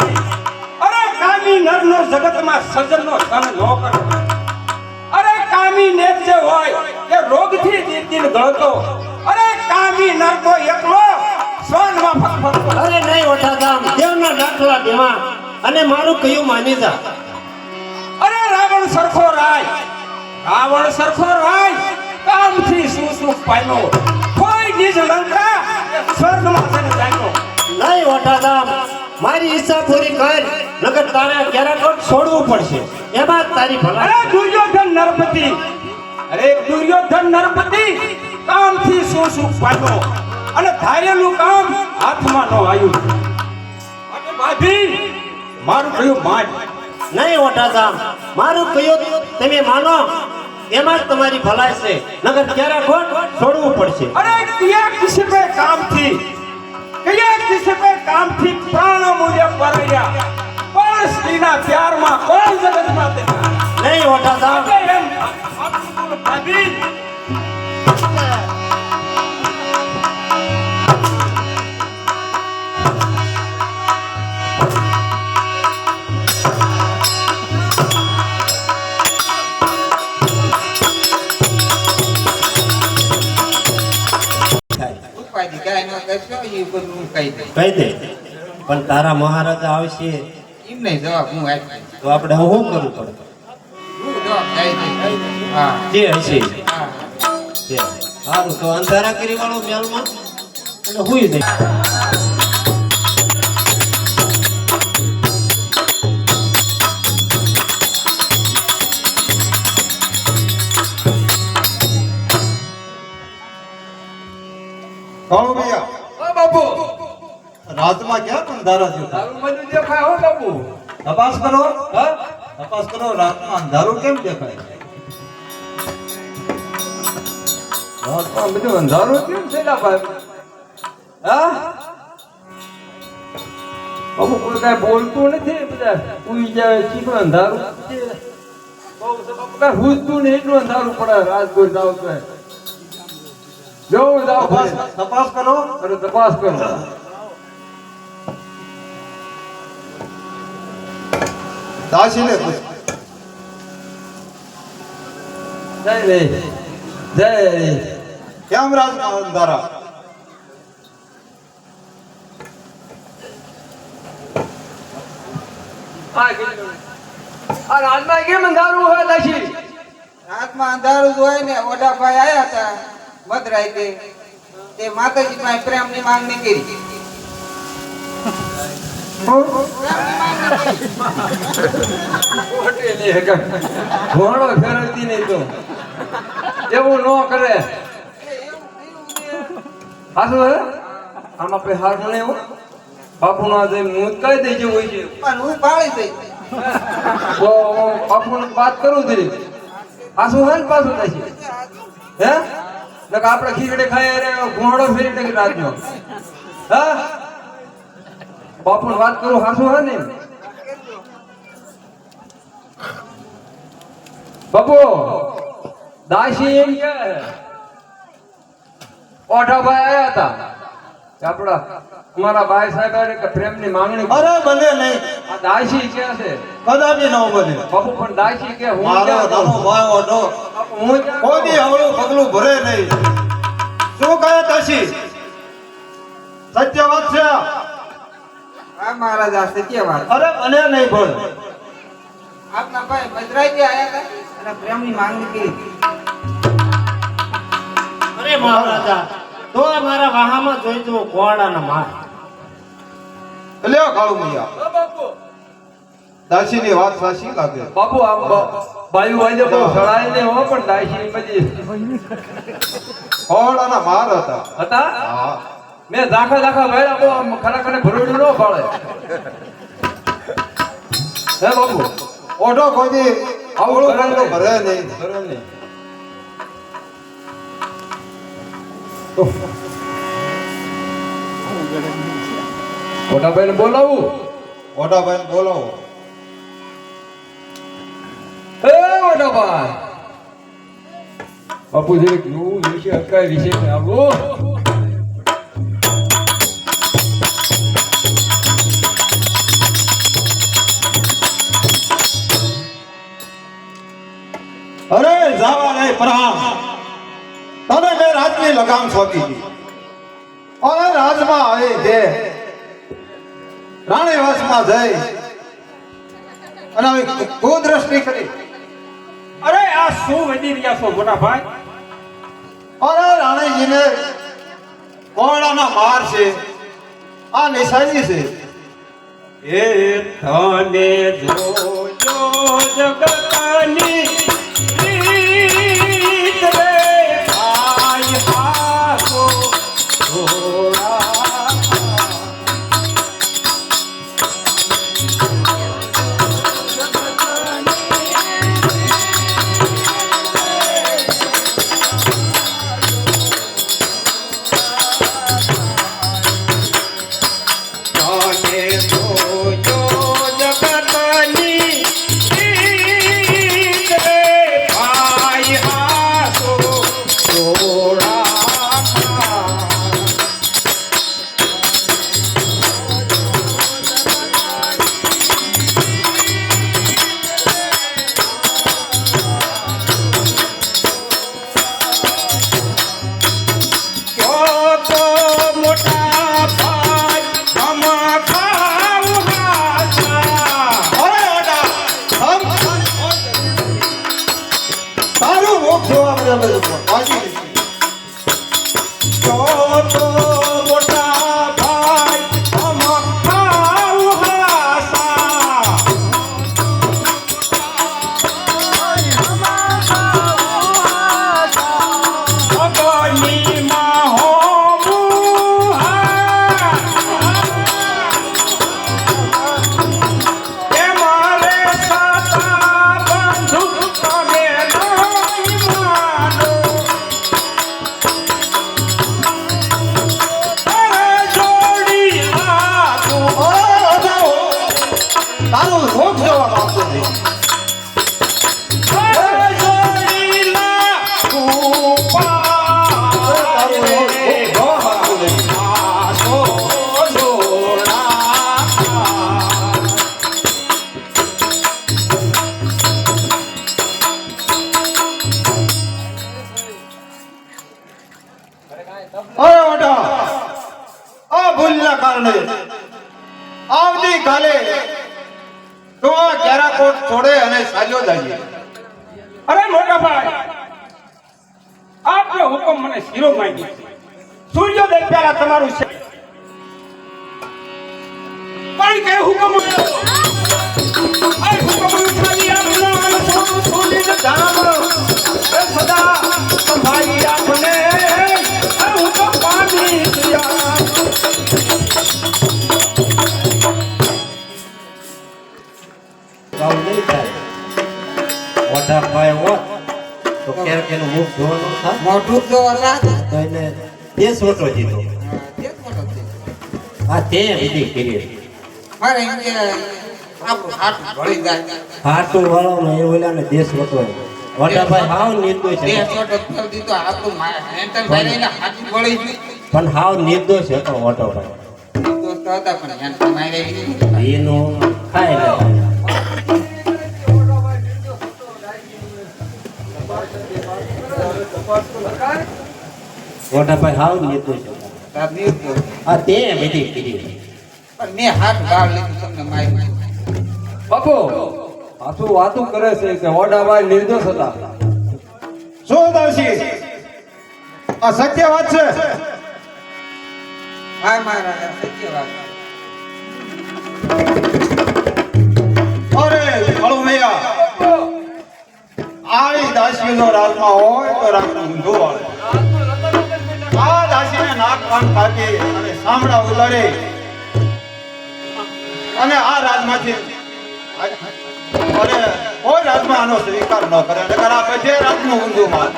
અરે કામી નર નો જગતમાં સજન નો તન નો કરે અરે કામી નેર જે હોય એ રોગથી દિન દિન ગળતો અરે કામી નર તો એકલો સ્વર્ગમાં ફરફરતો અરે નહીં ઓઠાધામ દેવના દાખલા દેવા અને મારું કયું માની જા અરે રાવણ સરખો રાય કામથી શું સુખ પામ્યો કોઈ નિજ લંકા એ સ્વર્ગમાં જઈને જામ્યો નહીં ઓઠાધામ મારી ઈચ્છા પૂરી કર નકર તારે ક્યારે કોણ છોડવું પડશે એમાં જ તારી ભલાઈ અરે દુર્યોધન નરપતિ કામથી શું સુખ પામ્યો અને ધારેલું કામ હાથમાં ન આવ્યું અને ભાભી મારું કયું માન નહીં ઓઠાધામ મારું કયું તમે માનો એમાં જ તમારી ભલાઈ છે નકર ક્યારે કોણ છોડવું પડશે અરે કયા કિસે પે કામથી પ્રાણ મૂલ્ય પરયા પણ સ્ત્રીના પ્યારમાં કોઈ જગતમાં તે નહીં ઓઠાધામ એમ ભાભી કહી દે પણ તારા મહારાજા આવશે એમ નહીં જવાબ હું આપી તો આપણે હવે શું કરવું પડે જે હશે તે. સારું તો અંધારા કરી વાળો મેલમાં અને હુઈ જાય. કાળુ ભૈયા ઓ બાપુ રાતમાં ક્યાં અંધારા થયો તારું બધું દેખાય હો બાપુ. તપાસ કરો હા તપાસ કરો રાતમાં અંધારું કેમ દેખાય રાતમાં બધું અંધારું કેમ છે લા ભાઈ? હા બાપુ કોઈ કાંઈ બોલતું નથી, બધા ઉઈ જાય ચીકણું અંધારું છે. બહુ છે બાપુ, કાંઈ હુજતું નહીં, એટલું અંધારું પડે રાજગોર જાવ તો જવું જાવ તપાસ તપાસ કરો અરે તપાસ કરો. દાસીને પૂછ. જય રે જય કેમ રાજમાં અંધારા? આ રાજમાં કેમ અંધારું હોય લાશી? રાતમાં અંધારું જ હોય ને. ઓઢાભાઈ આયા હતા મધરાતે, તે માતાજી પાસે પ્રેમની માંગણી કરી. ઘોડો ફેરવતી નહીં તો એવું ન કરે. હાસુ હે આમાં પે હાર નહીં હો બાપુ ના દે હું કહી દેજે હોય છે પણ હું પાળી દઈ. તો બાપુ ને વાત કરું દે હાસુ હે ને પાછું થશે હે નક આપણે ખીચડી ખાઈ અરે ઘોડો ફેરી નાખી રાતનો. હા બાપુ ને વાત કરું હાસુ હે ને બાપુ દાસી એમ કે ઓઢાભાઈ આયા હતા કે આપડા અમારા ભાઈ સાહેબ આને કે પ્રેમની માંગણી કરી. અરે બને નહીં આ દાસી કે છે કદાપી ન બને બાપુ પણ દાસી કે હું મારો ક્યાં નાનો જાઉં? ભાઈ ઓઢો બાપુ હું ક્યાં કોઈ દી હવળું પગલું ભરે નહીં. શું કહે દાસી? સત્ય વાત છે આ? હા મહારાજ, આ સત્ય વાત. અરે બને નહીં પણ આપના ભાઈ મધરાતે આયા હતા અને પ્રેમની માંગણી કરી. અરે મહારાજા, તો આ મારા વાહામાં જોઈ જુઓ કોળાના માર. લ્યો કાળુ ભૈયા, ઓ બાપુ દાસીની વાત સાચી લાગે. બાપુ આમ બાયુ વાજે બહુ સળાય ને હો પણ દાસી બધી હોળાના માર હતા. હતા હા મેં દાખા દાખા ભર્યા બહુ આમ ખરેખર ભરોડું ન પાડે હે બાપુ ઓઢો કોઈ દી હવળું પગલું ભરે નહીં. બરોબર નહીં. મોટાભાઈને બોલાવું ઓઢાભાઈને બોલાવો. એ મોટાભાઈ બાપુ જરીક જોવું વિશે અટકાય વિશે આવું અરે જાવા નહીં પ્રહામ. તને મેં રાજની લગામ સોંપી હતી. હવે રાજમાં આવી દે. રાણીવાસમાં જઈ અને આવી કુદ્રષ્ટિ કરી. અરે આ શું વધી રહ્યા છો મોટા ભાઈ? અરે રાણીજીને કોળાના માર છે. આ નિશાની છે. એ તને જોજો જગતની રીત રે ભાઈ હાસો થોડા તને જોજો જગતની રીત રે ભાઈ હાસો થોડા તો મોટા ભાઈ ખમા ખા આવતી કાલે તો આ કેરાકોટ છોડે અને સાજો દાજી. અરે મોટા ભાઈ, આપનો હુકમ મને શિરો માંગી છે. સૂર્યોદય પહેલા તમારું છે પણ કે હુકમ આ હુકમ ઉઠાવી આપનો અનસો છોડીને ધામ એ સદા સંભાળી આપને આ હુકમ પામી દિયા. આવું નહીં થાય. મોટા ભાઈ હોત તો ક્યારેક એનું મુખ જોવાનું થાય મોઢું તો અલગ તો એને દેશ વટો દીધો. તે જ મોટો છે. હા તે વિધિ કરી. મારે એમ કે આપણું હાથ ભળી જાય હાટું વાળાનો એ ઓલાને દેશ વટો. મોટા ભાઈ હાવ નિર્દોષ બે હતો. ચોટો કરી દીધો આપણું હેન્ટલ ભાઈ એને હાથ વળી ગયું પણ હાવ નિર્દોષ હતો મોટો ભાઈ. દોસ્ત હતા પણ હેન્ટલ મારી એનું ખાય લે. મોટા ભાઈ હાવ નિર્દોષ હતા. આ તે વિધિ કરી. પણ મેં હાથ ગાળ લીધું તમને મારી બાપુ આ શું વાતું કરે છે કે ઓડાભાઈ નિર્દોષ હતા? શું દાસી આ સત્ય વાત છે? હા મારા સત્ય વાત અરે હળુમૈયા, આવી દાસીનો રાજમાં હોય તો રાજનું ઊંધું આવે. આ દાસીને નાક કાન કાપી અને સાંભળા ઉતારે અને આ રાજમાંથી અરે કોઈ રાજમાં આનો સ્વીકાર ન કરે અને આ પછી રાજનું ઊંધું માન.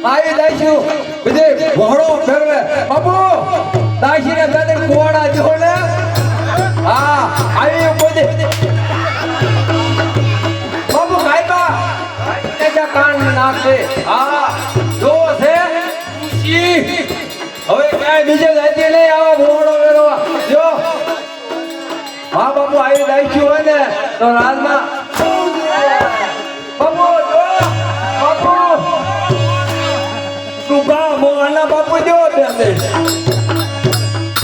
આવી દાઈશું બધે ઘોડો ફેરવે. બાપુ દાઈશીને તને કુવાડા જો ને. હા આવી બધે બાપુ ગાયબા એજા કાન નાખે. હા જો છે ખુશી હવે ક્યાંય બીજે જાતી નહીં આવા ઘોડો ફેરવા જો. હા બાપુ આવી દાઈશું હોય ને તો રાજમાં બાપુ જો બાપુ તું કા મોહના બાપુ જો બે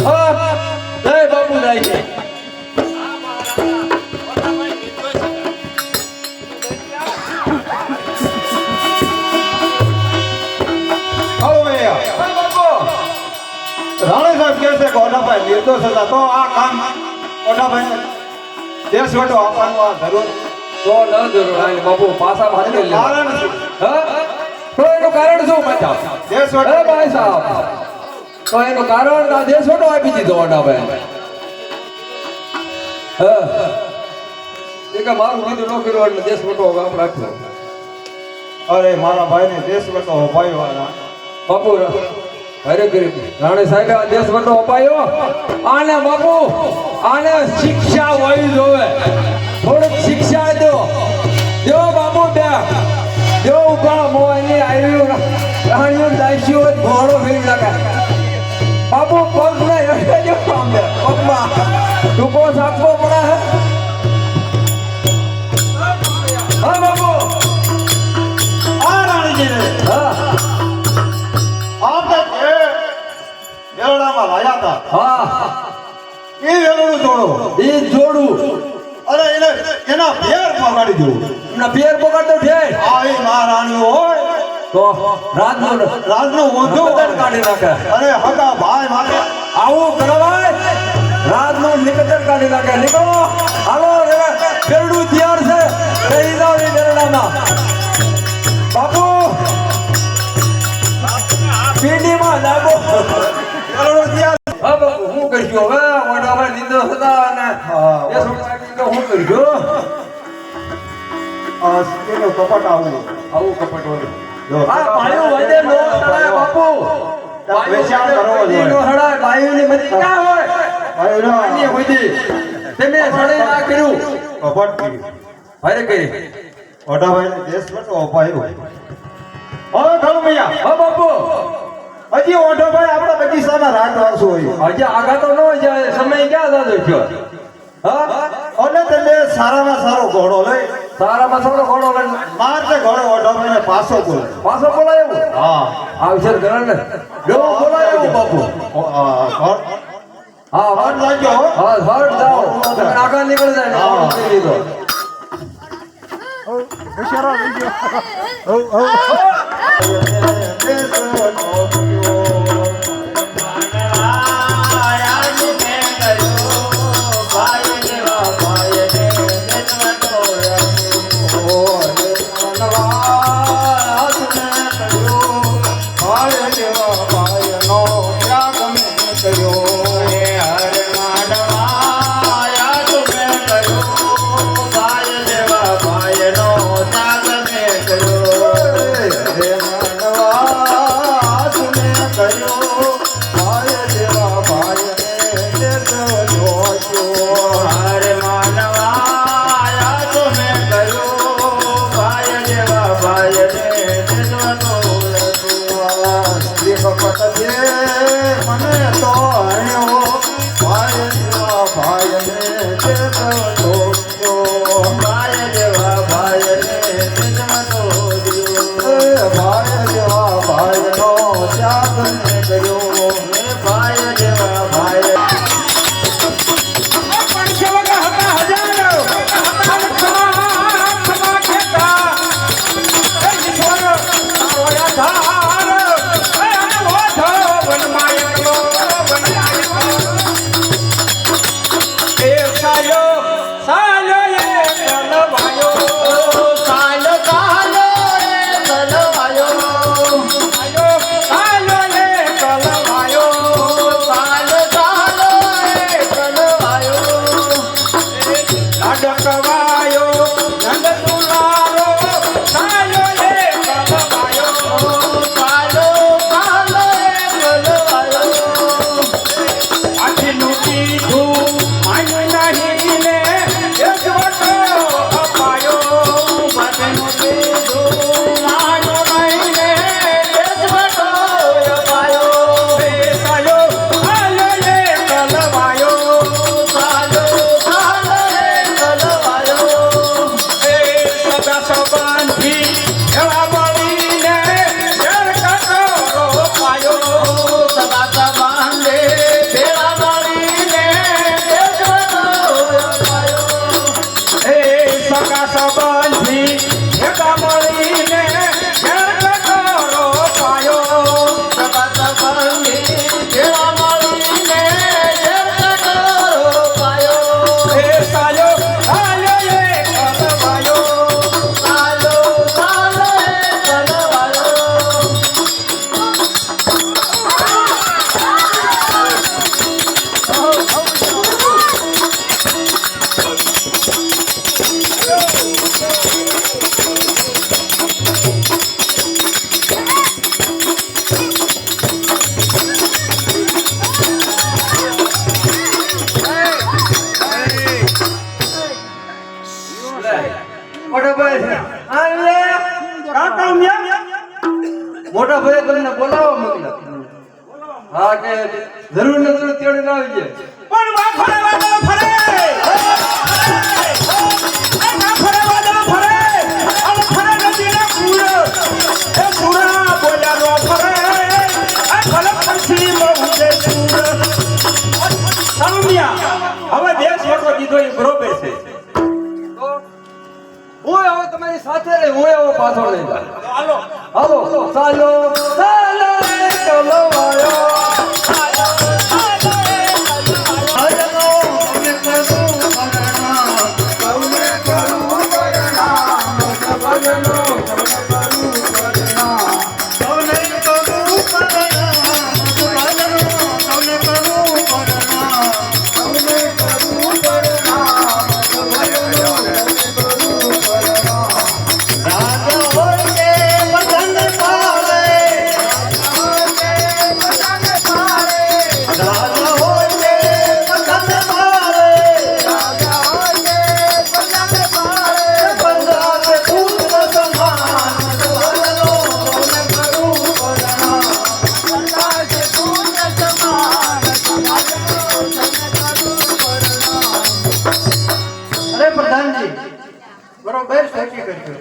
હા જય બાપુ જાય છે. હળુમૈયા, હા બાપુ રાણે સાહેબ કહે છે કે ઓઢાભાઈ નિર્દોષ હતા તો આ કામ ઓઢાભાઈને દેશ વટો આપવાનું આ જરૂર તો ન જરૂર આને બાપુ પાછા ભાગી લે. કારણ શું? હા તો એનું કારણ શું બતાવ? દેશ હે વટો ભાઈ સાહેબ તો એનું કારણ આ દેશ વટો આપી દીધો ઓડાભાઈ. હા એ કે મારું કીધું ન કર્યું એટલે દેશ વટો આપણે આપ્યો. અરે મારા ભાઈને દેશ વટો અપાયો. બાપુ અરે ગરીબ રાણે સાહેબ આ દેશ વટો અપાયો આને બાપુ આને શિક્ષા હોવી જોવે. થોડીક શિક્ષા દો દો બાપુ બે દો ઉભા મોવાની આવ્યું રાણીઓ દાઈશીઓ ઘોડો ફેરી નાખે. બાપુ પગને એટલે જો સાંભળે પગમાં ટૂંકો સાપવો પડે. હા બાપુ આ રાણીજીને હા આપણે જે વેરડામાં લાયા હતા હા એ વેરડું તોડો. એ જોડું અરે એના ફેર પગાડી દઉં. એમના પેર પકડતો ઠેર આવી મહારાણીઓ હોય તો રાજનું રાજનું ઊંધું નિકતન કાઢી નાખે. અરે હગા ભાઈ માટે આવું કરવાય રાજનું નિકતન કાઢી નાખે. નીકળો હાલો ગરડું તૈયાર છે કહી દો એ ગરડામાં. બાપુ પીડીમાં લાગો. વેરડું ત્યાં હા બાપુ હું કરશું હવે મોઢામાં નિંદો હતા અને હા. એ છોકરા હું કરશું એનું કપટ આવું આવું કપટ હોય. જો. આ પાયું વધે નો હડાય બાપુ. વેચાણ કરવો જોઈએ. નો હડાય પાયુંની મતી ના હોય. ભાઈ પાણી વધી. તમે સડે ના કર્યું. કપટ કરી અરે કરી. ઓઢાભાઈને દેશ વટો અપાયો. હવે ખળમૈયા, હા બાપુ હજી ઓઢાભાઈ આપણા બગીચાના રાજ હોય હજી આગા તો ન જાય સમય ક્યાં થતો થયો. હા અને તમે સારામાં સારો ઘોડો લઈ સારામાં સારો ઘોડો લઈને માર તે ઘોડો ઓઢાવીને પાછો બોલે. પાછો બોલાય એવું હા આવશે ઘરે ને જેવું બોલાય એવું બાપુ હા ઘર લાગ્યો હો. હા હટ જાઓ તમે આગળ નીકળી જાય ને હા. આમ કરી દીધો. મોટા ભાઈ તમને બોલાવવા મોકલ્યા હા કે જરૂર ને જરૂર તેડી ના આવી જાય પણ વાફરે વાદળો ફરે વાફરે વાદળો ફરે અને ફરે નદીના પૂર એ પૂરા બોલ્યા નો ફરે આ ફલક પછી મોહે સૂર સામ્યા હવે દેશ લોકો દીધો એ બરોબર છે હું આવો તમારી સાથે રહી હું આવો પાછો લઈ જાઉં હાલો હાલો ચાલો ચાલો ચલો વાયો રાજા બરોબર સાચી કરજો.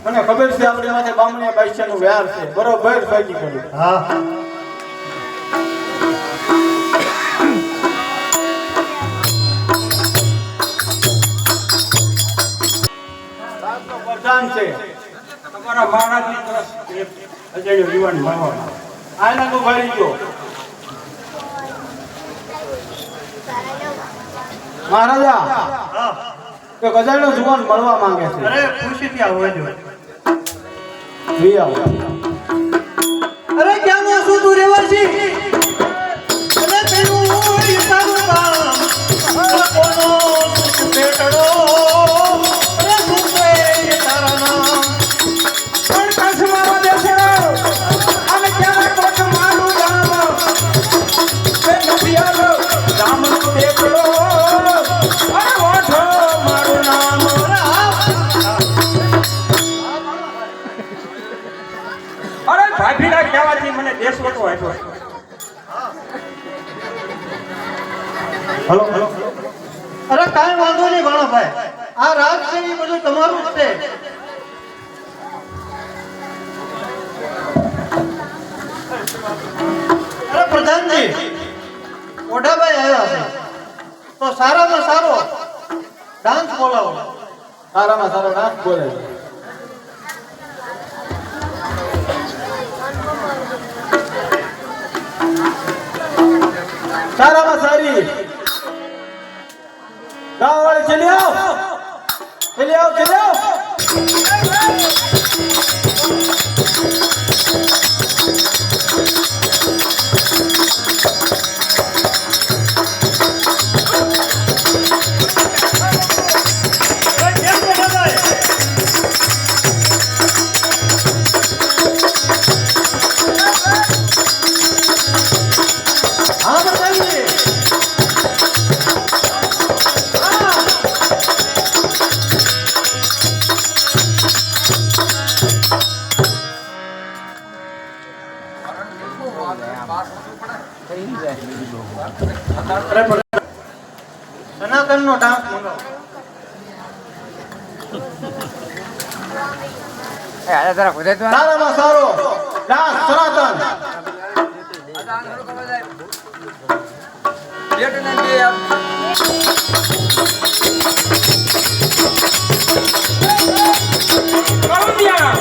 મને ખબર છે આપણી માથે બામણીયા બાદશાહનું વ્યાર છે. બરોબર ફાકી કર્યું. હા રાતનો પ્રધાન છે. તમારા મહારાજની તરફ એક અજાણ્યો યુવાન મળવાનો. આના તું ભરી ગયો. મહારાજા હા એક અજાણ્યો જુવાન મળવા માંગે છે. અરે ખુશીથી આવો જો. જી આવો. અરે ક્યાંનો છું તું રેવાજી? અરે પેલું હોય તારું કામ કોનો બેટડો અરે શું છે તારા નામ? પણ કસમામાં દેશો અને ક્યારે કોટ મારું ગામ તે નદિયાનો ગામનો દેખડો અને ઓઠો મારું નામ. અરે ભાભીના કહેવાથી મને દેશવટો આપ્યો. Hello hello. અરે કાંઈ વાંધો નહીં ભાણાભાઈ, આ રાગ છે એ બધું તમારું જ છે. અરે પ્રધાનજી, ઓઢાભાઈ આવ્યા છે તો સારામાં સારો ડાન્સ બોલાવો. સારામાં સારો નાચ બોલે છે. સારામાં સારી ગામવાળી ચલી આવ. ચલી આવ ચલી આવ. અરે કેમ ઓઢાભાઈ? હા પ્રધાનજી. સનાતનનો ડાન્સ મંગાવો. સારામાં સારો ડાન્સ સનાતન. કરુણ્યા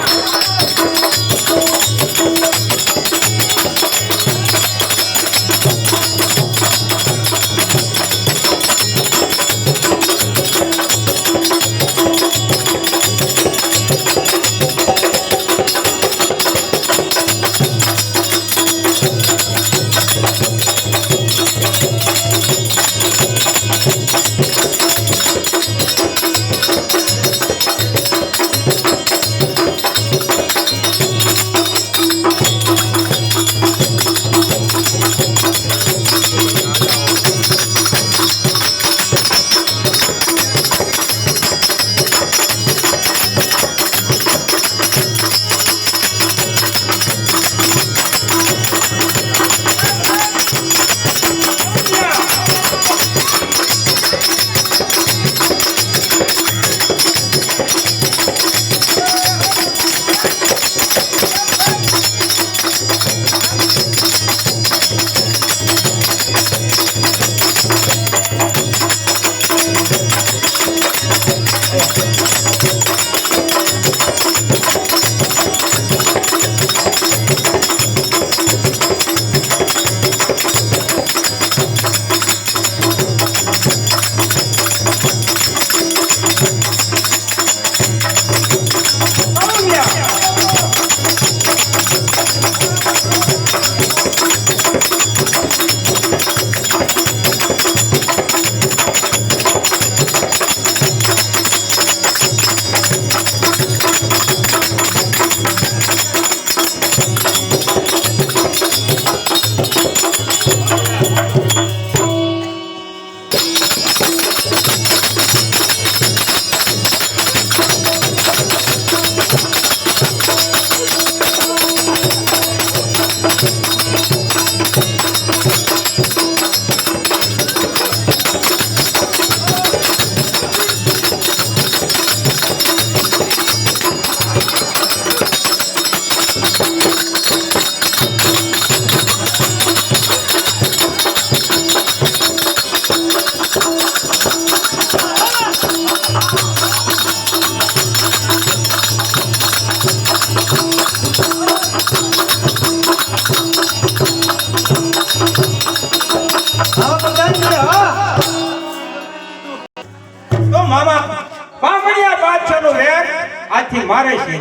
હાથી મારે છે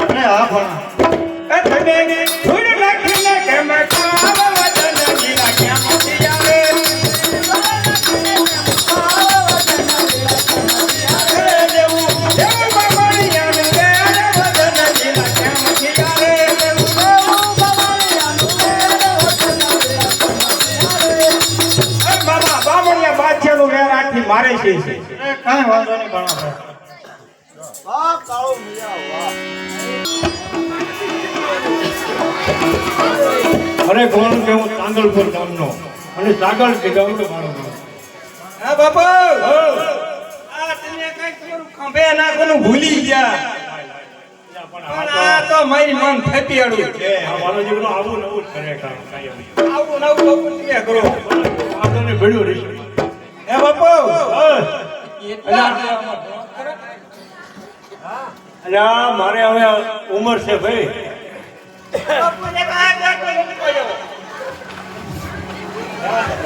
અરે હા પણ એ તમે ધૂળ નાખીને કેમ કાવ વદન જીલા કેમ આવે દેવું દેવું બાબાની આવે વદન જીલા કેમ આવે બાબા બાબણિયા બાદશાહનું વેર આથી મારે છે કાંઈ વાંધો નહીં ભણા અરે કોણ કે હું ચાંદલપુર ગામનો અને સાગર કે ગામનો મારો હા બાપા આ તમે કઈ તમારું ખંભે નાખવાનું ભૂલી ગયા પણ આ તો મારી મન થતી છે આ મારો જીવનો આવું નવું જ કરે કાંઈ આવું નવું તમે કરો આગળને ભેળ્યો રહેશે હે બાપા અલ્યા મારે હવે ઉંમર છે ભાઈ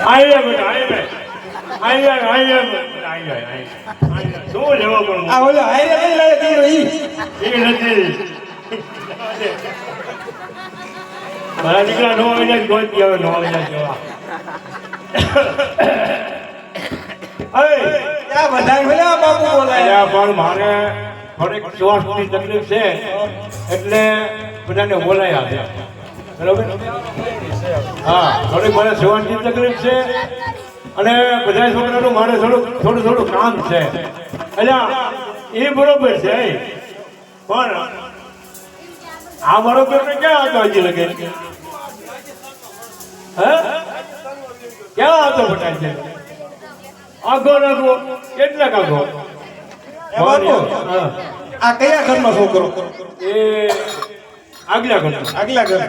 આઈ બેટા આઈ શું લેવા પણ આ ઓલો હારે લઈ લે દીરો ઈ એ નથી મારા દીકરા નો આવી જાય ગોતી આવે નો આવી જાય જોવા ક્યાં બધાય ભલા બાપુ બોલાય અલ્યા પણ મારે થોડીક શ્વાસની તકલીફ છે એટલે બધાને બોલાયા છે બરોબર હા થોડીક મને શ્વાસની તકલીફ છે અને બધા છોકરાનું મારે થોડું કામ છે અલ્યા એ બરોબર છે પણ આ મારો પેપર ક્યાં હતો હજી લગે હે ક્યાં હતો બટા છે આગો નાખો કેટલાક આગો એ બાપુ હા આ કયા ઘરનો છોકરો એ આગલા ઘર આગલા ઘર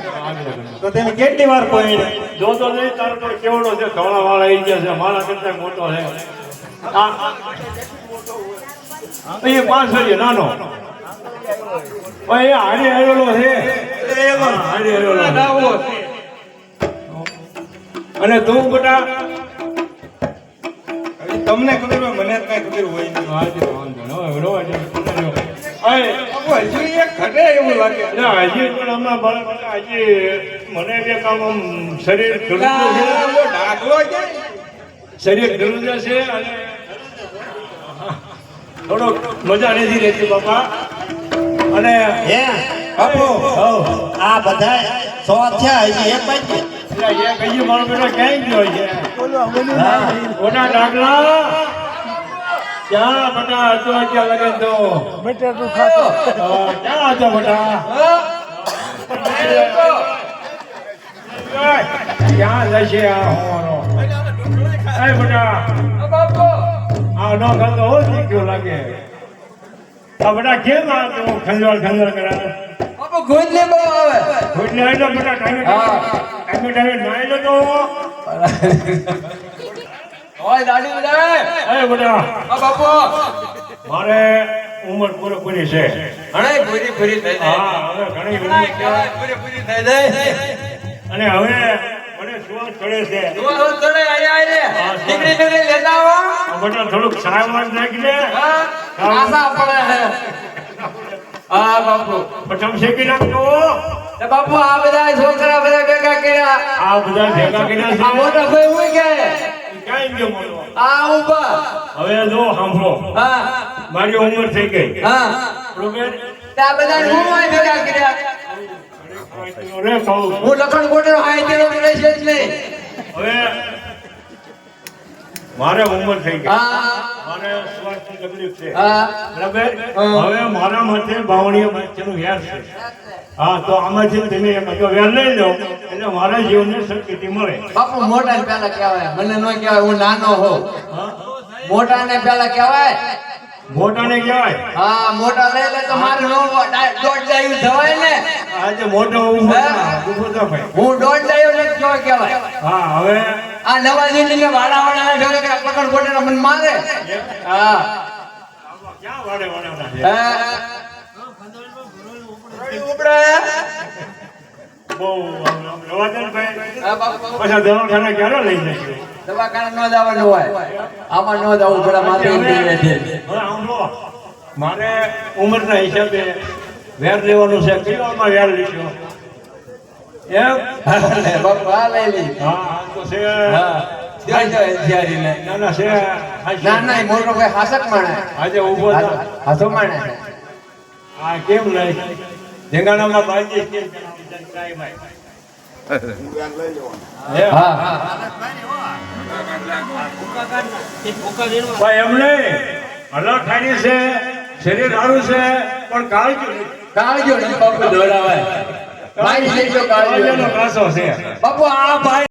તો તમે કેટલી વાર કોઈ જોતો નહીં તારો તો કેવડો છે ધોળા વાળા આવી ગયા છે મારા કરતા મોટો છે આ એ 5 વર્ષ નાનો ભાઈ હારી આવેલો છે હારી આવેલો છે. અને તું બેટા તમને ખબર હોય મને કઈ ખબર હોય નહીં આજે વાંધો ન હોય બરોબર છે અય બાપુ હજુ એક ઘટે એવું લાગે ના હજી પણ હમણાં બાળક હજી મને બે કામ આમ શરીર ઢળું છે ઓલો ઢાકલો છે શરીર ઢળું છે અને થોડો મજા નથી રહેતી બાપા અને હે બાપુ હવ આ બધા સો થયા હજી એક બાકી એટલે એ કહીએ મારો બેટા ક્યાંય ગયો છે ઓના ડાકલા ક્યાં બેટા હતો ક્યાં લગે તો બટેટું ખાતો ક્યાં હતો બેટા ક્યાં જશે આ હોવાનો એ બેટા આ નો ખાતો હો શીખ્યો લાગે આ બેટા કેમ આ તો ખંજવાળ કરાવે બાપુ ગોદ લે બહુ આવે એટલે આઈ લો બેટા ટાઈમે નાઈ લો તો ઓય દાડી બજાવે એ બેટા આ બાપુ મારે ઉંમર પૂરી છે ઘણી પૂરી થઈ જાય હા હવે ઘણી ઉંમર છે પૂરી થઈ જાય અને હવે મને શ્વાસ ચડે છે તું ચડે આયા દીકરી લેતા આવો આ બેટા થોડુંક સાવધાન રાખી દે આશા પડે છે હા બાપુ પછી શેકી નાખતો એ બાપુ આ બધા છોકરા બધા ભેગા કર્યા આ બધા ભેગા કર્યા આ છે મોટા ભાઈ હોય કે ક્યાંય ગયો મોટો આ ઉભા હવે જો સાંભળો હા મારી ઉંમર થઈ ગઈ હા બરોબર ત્યાં બધા હું ભેગા કર્યા રે કહું હું લખણ કોટરો હાઈ તેનો રહેશે જ નહીં હવે મારે ઉંમર થઈ ગઈ હા મારે શ્વાસની તકલીફ છે હા બરાબર હવે મારા માથે બાવણીય બાચ્ચાનું વ્યાજ છે હા તો આમાંથી તમે એક અગો વ્યાજ લઈ લો એટલે મારા જીવનને સદગતિ મળે બાપુ મોટા ને પેલા કહેવાય મને ન કહેવાય હું નાનો હોઉં હા મોટા ને પેલા કહેવાય મોટાને કહેવાય હા મોટા લઈ લે તો મારે નો દોઢ જાય થવાય ને આજે મોટો ઊભો ભાઈ હું દોઢ જાય ને જો કહેવાય હા હવે આ નવા દિલ્હી વાળા ભેગા પકડ કોટેના મને મારે હા ક્યાં વાડે વાડે છે ઉપડે બહુ રવાજનભાઈ હા બાપુ પાછા દવાખાને ક્યારે લઈ જશે દવાખાને ન જવાનું હોય આમાં ન જવું પડે માથે હવે સાંભળો મારે ઉંમરના હિસાબે વેર લેવાનું છે કિલોમાં વેર લીધો એમ લે બાપુ આ લઈ લઈ હા આ તો છે હા દેજો એન્જિયારીને ના ના છે ના ના એ મોટો ભાઈ હાસક માણે આજે ઊભો થા હાથો માણે આ કેમ લઈ ધેંગાણામાં બાજી કેમ કાઈ ભાઈ હા હા ભાઈ એમને અલગ ખાની છે શરીર સારું છે પણ કાળજો કાળજો ને બાપુ દોડાવાય ભાઈ લેજો કાળજો કાળજો કાસો છે બાપુ આ ભાઈ